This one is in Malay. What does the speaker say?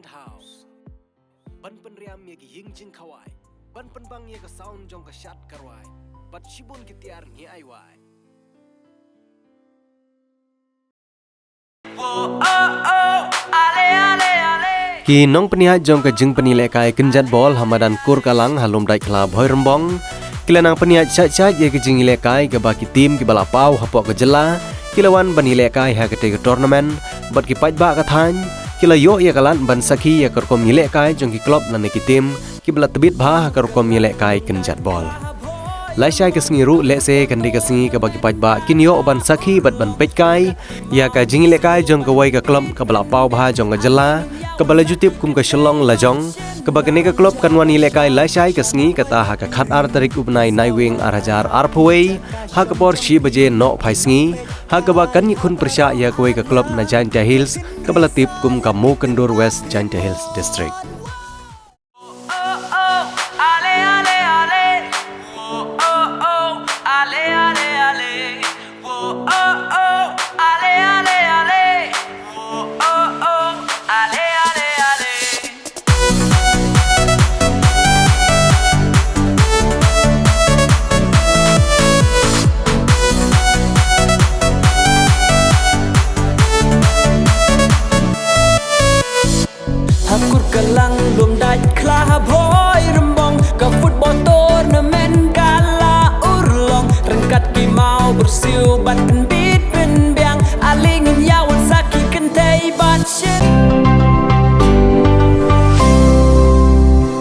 house. Ban penriam ye ki ying jing khawai. Ban penbang ye ka sound jong ka shat karwai. Bat shibun ki tiar ngi ai wai. Ki nong peniha jong ka jing penilai kai kenjat bol hamadan kur kalang halum dai kla boy rembong. Kilanang peniha chat ye ka jing ilai kai ka baki tim ki bala pau hapok ka jela. Kilawan ban ilai kai ha ka te ka tournament bat ki paj ba ka than. Kila yo ye kalan ban sakhi ye kar kom ilai kai jong ki club nan ki tim ki bala tebit bha kar kom ilai kai kenjat bol. Lai shai ka sngi ru le se kan di ka sngi ka bagi paj ba kin yo ban sakhi bat ban pej kai ya ka jing ilai kai jong ka wai ka club ka bala pau bha jong ka jela. Kabala jutip kum ka shalong lajong kabagane ka klop kanwan ilai kai lai shai ka sngi kata ha ka khat ar tarik upnai naiwing arhajar arpawei ha ka por shi baje no phai sngi ha ka ba kan khun persha ya koi ka klop na Jaintia Hills kabala tip kum ka Mo Kendur West Jaintia Hills district.